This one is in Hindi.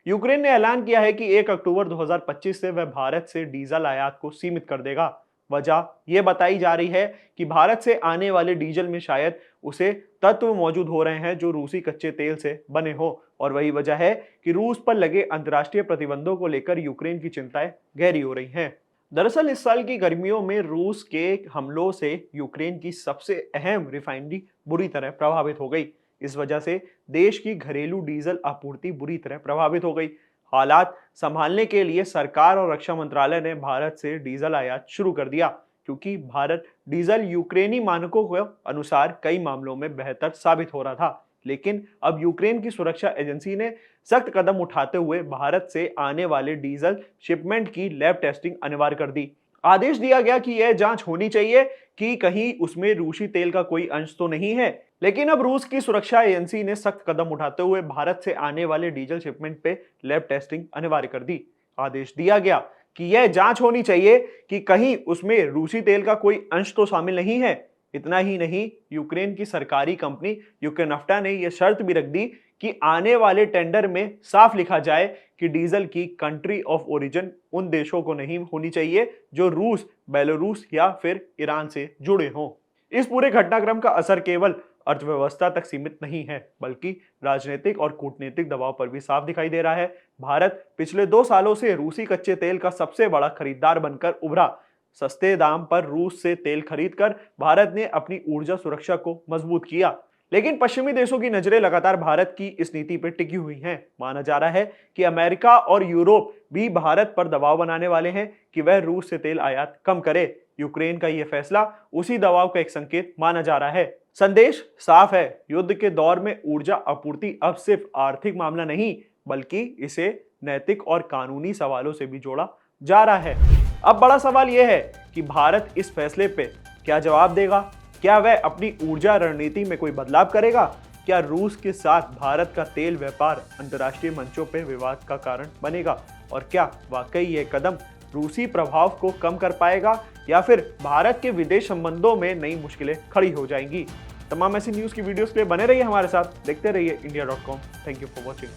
यूक्रेन ने ऐलान किया है कि 1 अक्टूबर 2025 से वह भारत से डीजल आयात को सीमित कर देगा। वजह यह बताई जा रही है कि भारत से आने वाले डीजल में शायद उसे तत्व मौजूद हो रहे हैं जो रूसी कच्चे तेल से बने हो, और वही वजह है कि रूस पर लगे अंतर्राष्ट्रीय प्रतिबंधों को लेकर यूक्रेन की चिंताएं गहरी हो रही हैं। दरअसल इस साल की गर्मियों में रूस के हमलों से यूक्रेन की सबसे अहम रिफाइनरी बुरी तरह प्रभावित हो गई। इस वजह से देश की घरेलू डीजल आपूर्ति बुरी तरह प्रभावित हो गई। हालात संभालने के लिए सरकार और रक्षा मंत्रालय ने भारत से डीजल आयात शुरू कर दिया, क्योंकि भारत डीजल यूक्रेनी मानकों के अनुसार कई मामलों में बेहतर साबित हो रहा था। लेकिन अब यूक्रेन की सुरक्षा एजेंसी ने सख्त कदम उठाते हुए भारत से आने वाले डीजल शिपमेंट की लैब टेस्टिंग अनिवार्य कर दी। आदेश दिया गया कि यह जांच होनी चाहिए कि कहीं उसमें रूसी तेल का कोई अंश तो नहीं है। लेकिन अब रूस की सुरक्षा एजेंसी ने सख्त कदम उठाते हुए भारत से आने वाले डीजल शिपमेंट पे लैब टेस्टिंग अनिवार्य कर दी। आदेश दिया गया कि यह जांच होनी चाहिए कि कहीं उसमें रूसी तेल का कोई अंश तो शामिल नहीं है। इतना ही नहीं, यूक्रेन की सरकारी कंपनी यूक्रेनफ्टा ने यह शर्त भी रख दी कि आने वाले टेंडर में साफ लिखा जाए कि डीजल की कंट्री ऑफ ओरिजिन उन देशों को नहीं होनी चाहिए जो रूस, बेलारूस या फिर ईरान से जुड़े हों। इस पूरे घटनाक्रम का असर केवल अर्थव्यवस्था तक सीमित नहीं है, बल्कि राजनीतिक और कूटनीतिक दबाव पर भी साफ दिखाई दे रहा है। भारत पिछले 2 सालों से रूसी कच्चे तेल का सबसे बड़ा खरीदार बनकर उभरा। सस्ते दाम पर रूस से तेल खरीदकर भारत ने अपनी ऊर्जा सुरक्षा को मजबूत किया। लेकिन पश्चिमी देशों की नजरें लगातार भारत की इस नीति पर टिकी हुई हैं। माना जा रहा है कि अमेरिका और यूरोप भी भारत पर दबाव बनाने वाले हैं कि वह रूस से तेल आयात कम करे। यूक्रेन का यह फैसला उसी दबाव का एक संकेत माना जा रहा है। संदेश साफ है, युद्ध के दौर में ऊर्जा आपूर्ति अब सिर्फ आर्थिक मामला नहीं, बल्कि इसे नैतिक और कानूनी सवालों से भी जोड़ा जा रहा है। अब बड़ा सवाल यह है कि भारत इस फैसले पे क्या जवाब देगा? क्या वह अपनी ऊर्जा रणनीति में कोई बदलाव करेगा? क्या रूस के साथ भारत का तेल व्यापार अंतर्राष्ट्रीय मंचों पर विवाद का कारण बनेगा? और क्या वाकई यह कदम रूसी प्रभाव को कम कर पाएगा या फिर भारत के विदेश संबंधों में नई मुश्किलें खड़ी हो जाएंगी? तमाम ऐसी न्यूज़ की वीडियोस के लिए बने रहिए हमारे साथ, देखते रहिए India.com। Thank you for watching.